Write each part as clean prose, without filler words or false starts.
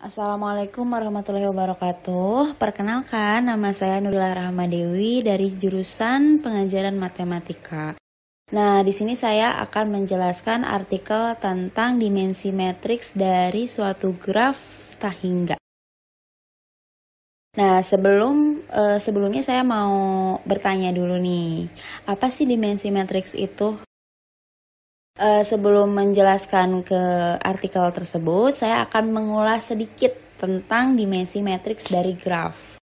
Assalamualaikum warahmatullahi wabarakatuh. Perkenalkan, nama saya Nurila Rahmadewi dari jurusan Pengajaran Matematika. Nah, di sini saya akan menjelaskan artikel tentang dimensi matriks dari suatu graf tahingga. Nah, sebelumnya saya mau bertanya dulu nih, apa sih dimensi matriks itu? Sebelum menjelaskan ke artikel tersebut, saya akan mengulas sedikit tentang dimensi matriks dari graf.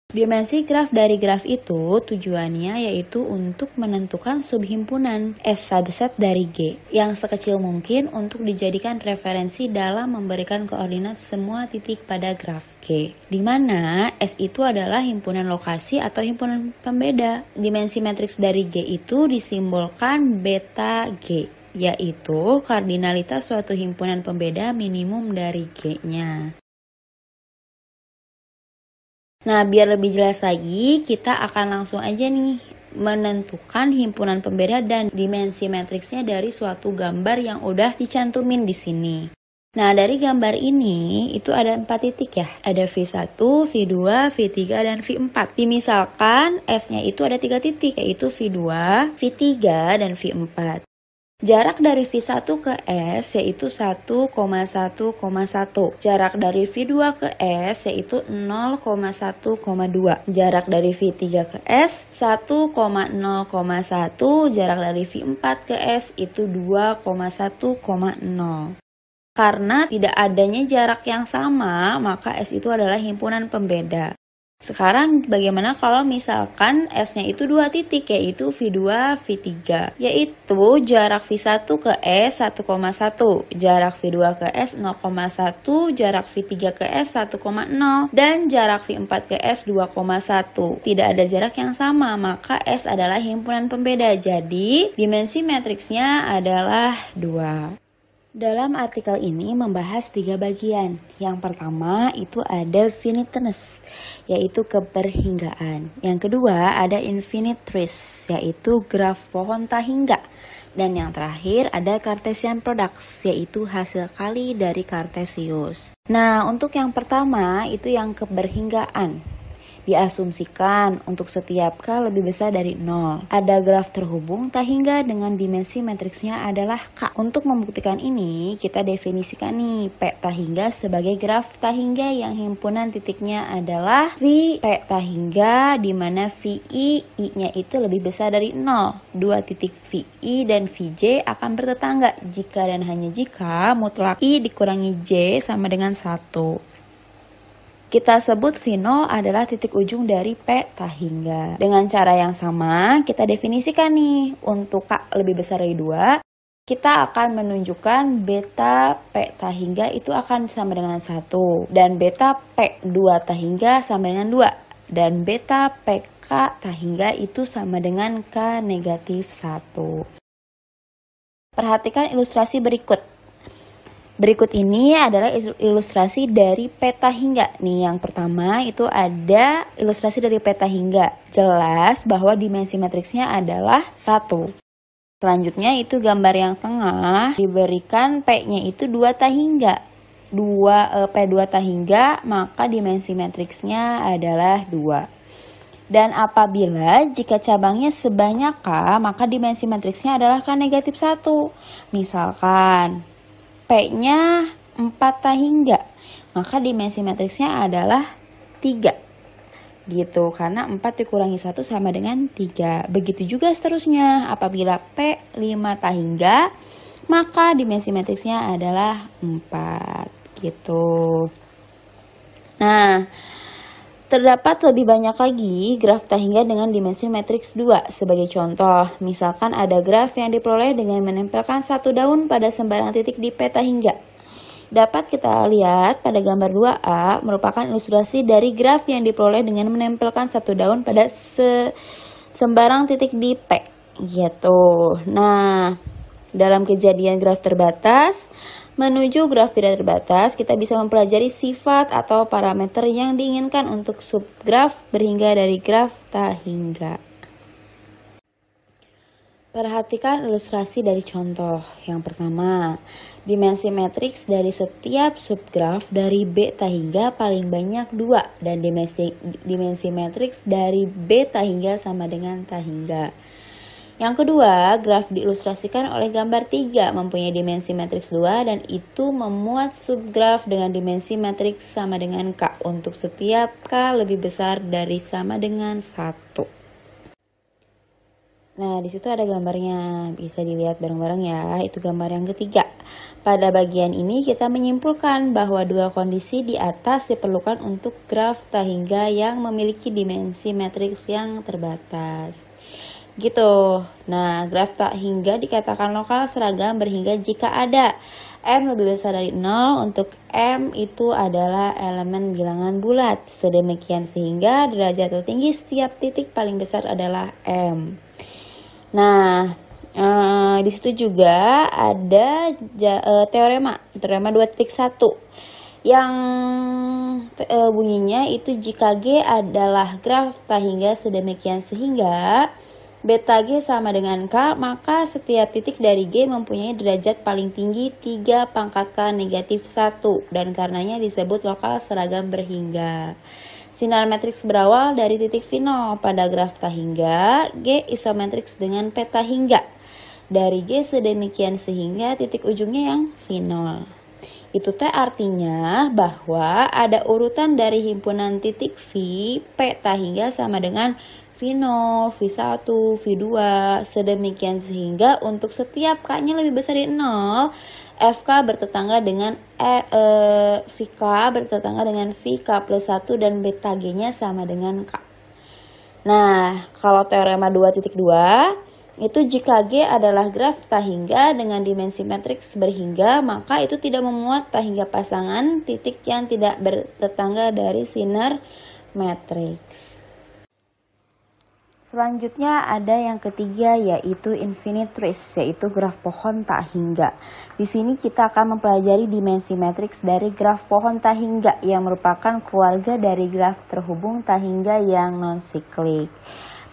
Dimensi graf dari graf itu tujuannya yaitu untuk menentukan subhimpunan S subset dari G yang sekecil mungkin untuk dijadikan referensi dalam memberikan koordinat semua titik pada graf G, di mana S itu adalah himpunan lokasi atau himpunan pembeda. Dimensi matriks dari G itu disimbolkan beta G, yaitu kardinalitas suatu himpunan pembeda minimum dari G-nya. Nah, biar lebih jelas lagi, kita akan langsung aja nih menentukan himpunan pembeda dan dimensi matriksnya dari suatu gambar yang udah dicantumin di sini. Nah, dari gambar ini itu ada 4 titik ya. Ada V1, V2, V3, dan V4. Dimisalkan S-nya itu ada 3 titik, yaitu V2, V3, dan V4. Jarak dari V1 ke S yaitu 1,1,1. Jarak dari V2 ke S yaitu 0,1,2. Jarak dari V3 ke S 1,0,1. Jarak dari V4 ke S itu 2,1,0. Karena tidak adanya jarak yang sama, maka S itu adalah himpunan pembeda. Sekarang bagaimana kalau misalkan S-nya itu 2 titik, yaitu V2, V3, yaitu jarak V1 ke S 1,1, jarak V2 ke S 0,1, jarak V3 ke S 1,0, dan jarak V4 ke S 2,1. Tidak ada jarak yang sama, maka S adalah himpunan pembeda. Jadi, dimensi matriksnya adalah 2. Dalam artikel ini membahas 3 bagian. Yang pertama itu ada finiteness, yaitu keberhinggaan. Yang kedua ada infinitress, yaitu graf pohon tahingga. Dan yang terakhir ada Cartesian products, yaitu hasil kali dari Cartesius. Nah, untuk yang pertama itu yang keberhinggaan. Diasumsikan untuk setiap K lebih besar dari 0. Ada graf terhubung tahingga dengan dimensi matriksnya adalah K. Untuk membuktikan ini, kita definisikan nih P tahingga sebagai graf tahingga yang himpunan titiknya adalah V P tahingga, di mana VI, I-nya itu lebih besar dari 0. Dua titik VI dan VJ akan bertetangga jika dan hanya jika mutlak I dikurangi J sama dengan 1. Kita sebut V0 adalah titik ujung dari P tahingga. Dengan cara yang sama, kita definisikan nih, untuk K lebih besar dari 2, kita akan menunjukkan beta P tahingga itu akan sama dengan 1. Dan beta P2 tahingga sama dengan 2. Dan beta PK tahingga itu sama dengan K negatif 1. Perhatikan ilustrasi berikut. Berikut ini adalah ilustrasi dari P tahingga. Nih, yang pertama itu ada ilustrasi dari P tahingga. Jelas bahwa dimensi matriksnya adalah 1. Selanjutnya itu gambar yang tengah diberikan P-nya itu 2 tahingga. P2 tahingga, maka dimensi matriksnya adalah 2. Dan apabila jika cabangnya sebanyak K, maka dimensi matriksnya adalah K negatif 1. Misalkan P-nya 4 tahingga, maka dimensi matriksnya adalah 3. Gitu, karena 4 dikurangi 1 sama dengan 3. Begitu juga seterusnya, apabila P 5 tahingga, maka dimensi matriksnya adalah 4. Gitu. Nah, terdapat lebih banyak lagi graf tahingga dengan dimensi matriks 2. Sebagai contoh, misalkan ada graf yang diperoleh dengan menempelkan 1 daun pada sembarang titik di P tahingga. Dapat kita lihat pada gambar 2A merupakan ilustrasi dari graf yang diperoleh dengan menempelkan 1 daun pada sembarang titik di P. Gitu. Nah, dalam kejadian graf terbatas menuju graf tidak terbatas, kita bisa mempelajari sifat atau parameter yang diinginkan untuk subgraf berhingga dari graf tahingga. Perhatikan ilustrasi dari contoh. Yang pertama, Dimensi matriks dari setiap subgraf dari beta hingga paling banyak 2 dan dimensi matriks dari beta hingga sama dengan ta hingga. Yang kedua, graf diilustrasikan oleh gambar 3 mempunyai dimensi matriks 2 dan itu memuat subgraf dengan dimensi matriks sama dengan K untuk setiap K lebih besar dari sama dengan 1. Nah, di situ ada gambarnya, bisa dilihat bareng-bareng ya, itu gambar yang ketiga. Pada bagian ini kita menyimpulkan bahwa 2 kondisi di atas diperlukan untuk graf ta hingga yang memiliki dimensi matriks yang terbatas. Gitu. Nah, graf ta hingga dikatakan lokal seragam berhingga jika ada M lebih besar dari 0 untuk M itu adalah elemen bilangan bulat. Sedemikian sehingga derajat tertinggi setiap titik paling besar adalah M. Nah, di situ juga ada teorema 2.1 yang bunyinya itu jika G adalah graf ta hingga sedemikian sehingga beta G sama dengan K, maka setiap titik dari G mempunyai derajat paling tinggi 3 pangkat K negatif 1 dan karenanya disebut lokal seragam berhingga. Sinar matriks berawal dari titik V0 pada graf ta hingga, G isomatriks dengan peta hingga. Dari G sedemikian sehingga titik ujungnya yang V0. Itu teh artinya bahwa ada urutan dari himpunan titik V, peta hingga sama dengan V0, V1, V2, sedemikian sehingga untuk setiap K-nya lebih besar dari 0, FK bertetangga dengan VK bertetangga dengan VK plus 1 dan beta G-nya sama dengan K. Nah, kalau teorema 2.2 itu jika G adalah graf ta hingga dengan dimensi matriks berhingga, maka itu tidak memuat ta hingga pasangan titik yang tidak bertetangga dari sinar matriks. Selanjutnya ada yang ketiga yaitu infinitrix, yaitu graf pohon tak hingga. Di sini kita akan mempelajari dimensi matriks dari graf pohon tak hingga yang merupakan keluarga dari graf terhubung tak hingga yang non-siklik.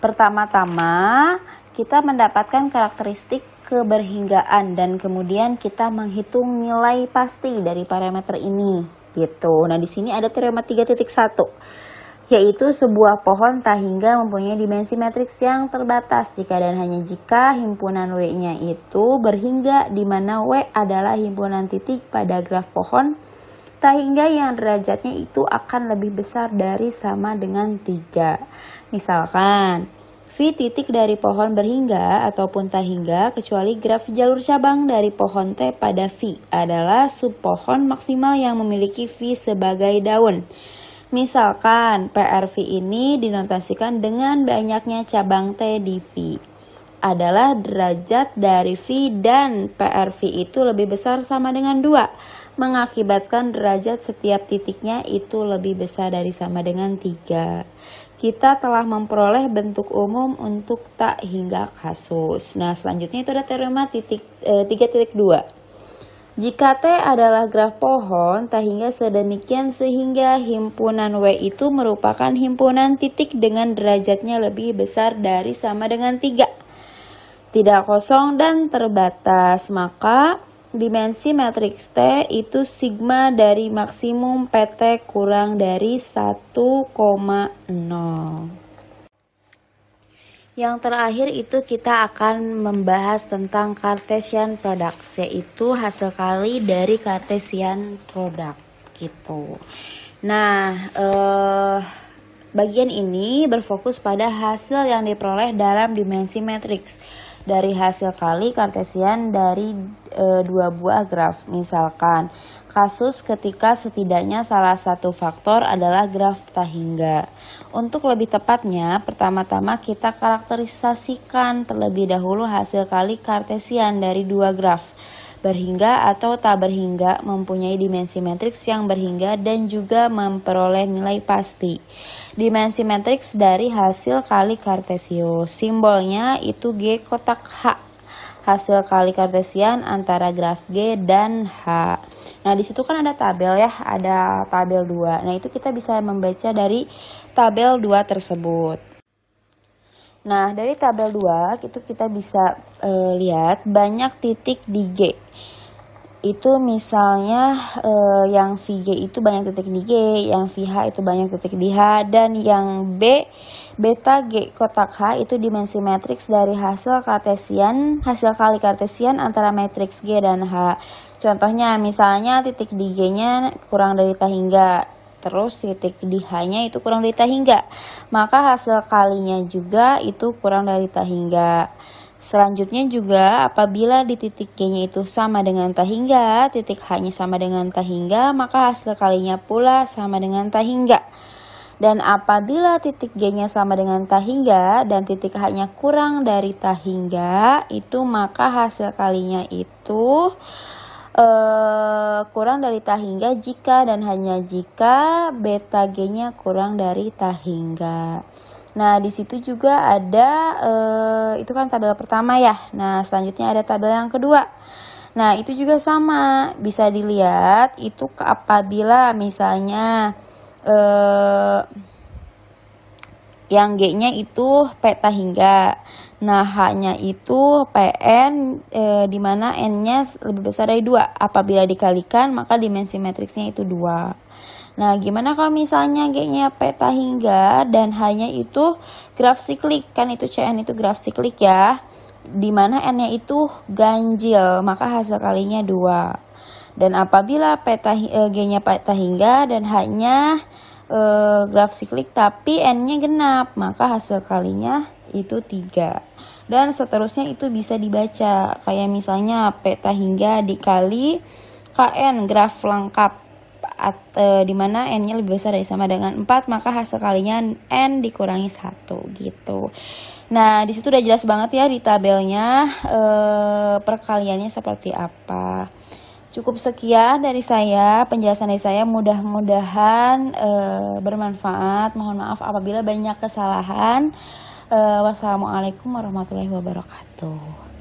Pertama-tama kita mendapatkan karakteristik keberhinggaan dan kemudian kita menghitung nilai pasti dari parameter ini gitu. Nah, di sini ada teorema 3.1 yaitu sebuah pohon tak hingga mempunyai dimensi matriks yang terbatas jika dan hanya jika himpunan W-nya itu berhingga di mana W adalah himpunan titik pada graf pohon tak hingga yang derajatnya itu akan lebih besar dari sama dengan 3. Misalkan V titik dari pohon berhingga ataupun tak hingga kecuali graf jalur cabang dari pohon T pada V adalah subpohon maksimal yang memiliki V sebagai daun. Misalkan PRV ini dinotasikan dengan banyaknya cabang T di V adalah derajat dari V dan PRV itu lebih besar sama dengan 2 mengakibatkan derajat setiap titiknya itu lebih besar dari sama dengan 3. Kita telah memperoleh bentuk umum untuk tak hingga kasus. Nah, selanjutnya itu ada teorema 3.2. Jika T adalah graf pohon tak hingga sedemikian sehingga himpunan W itu merupakan himpunan titik dengan derajatnya lebih besar dari sama dengan 3. Tidak kosong dan terbatas, maka dimensi matriks T itu sigma dari maksimum PT kurang dari 1,0. Yang terakhir itu kita akan membahas tentang Cartesian product, yaitu hasil kali dari Cartesian product gitu. Nah, bagian ini berfokus pada hasil yang diperoleh dalam dimensi matriks dari hasil kali Cartesian dari 2 buah graf. Misalkan kasus ketika setidaknya salah satu faktor adalah graf tak hingga. Untuk lebih tepatnya, pertama-tama kita karakterisasikan terlebih dahulu hasil kali Cartesian dari 2 graf berhingga atau tak berhingga mempunyai dimensi matriks yang berhingga dan juga memperoleh nilai pasti. Dimensi matriks dari hasil kali Cartesius, simbolnya itu G kotak H. Hasil kali Cartesian antara graf G dan H. Nah, di situ kan ada tabel ya, ada tabel 2. Nah, itu kita bisa membaca dari tabel 2 tersebut. Nah, dari tabel 2 itu kita bisa lihat banyak titik di G itu misalnya yang VG itu banyak titik di G, yang VH itu banyak titik di H, dan yang B, beta G kotak H itu dimensi matriks dari hasil kali kartesian antara matriks G dan H. Contohnya misalnya titik di G-nya kurang dari ta hingga, terus titik di H-nya itu kurang dari ta hingga, maka hasil kalinya juga itu kurang dari ta hingga. Selanjutnya juga apabila di titik G-nya itu sama dengan ta hingga, titik H-nya sama dengan ta hingga, maka hasil kalinya pula sama dengan ta hingga. Dan apabila titik G-nya sama dengan ta hingga dan titik H-nya kurang dari ta hingga, itu maka hasil kalinya itu kurang dari ta hingga jika dan hanya jika beta G-nya kurang dari ta hingga. Nah, di situ juga ada itu kan tabel pertama ya. Nah, selanjutnya ada tabel yang kedua. Nah, itu juga sama. Bisa dilihat itu apabila misalnya yang G-nya itu peta hingga. Nah, H-nya itu PN di mana N-nya lebih besar dari 2. Apabila dikalikan, maka dimensi matriksnya itu 2. Nah, gimana kalau misalnya G-nya peta hingga dan H-nya itu graf siklik? Kan itu CN itu graf siklik ya. Dimana N-nya itu ganjil, maka hasil kalinya 2. Dan apabila G-nya peta hingga dan H-nya graf siklik tapi N-nya genap, maka hasil kalinya itu 3. Dan seterusnya itu bisa dibaca. Kayak misalnya peta hingga dikali KN graf lengkap. Dimana N-nya lebih besar dari sama dengan 4, maka hasil kalinya N dikurangi 1 gitu. Nah, disitu udah jelas banget ya di tabelnya perkaliannya seperti apa. Cukup sekian dari saya, penjelasan dari saya, mudah-mudahan bermanfaat. Mohon maaf apabila banyak kesalahan. Wassalamualaikum warahmatullahi wabarakatuh.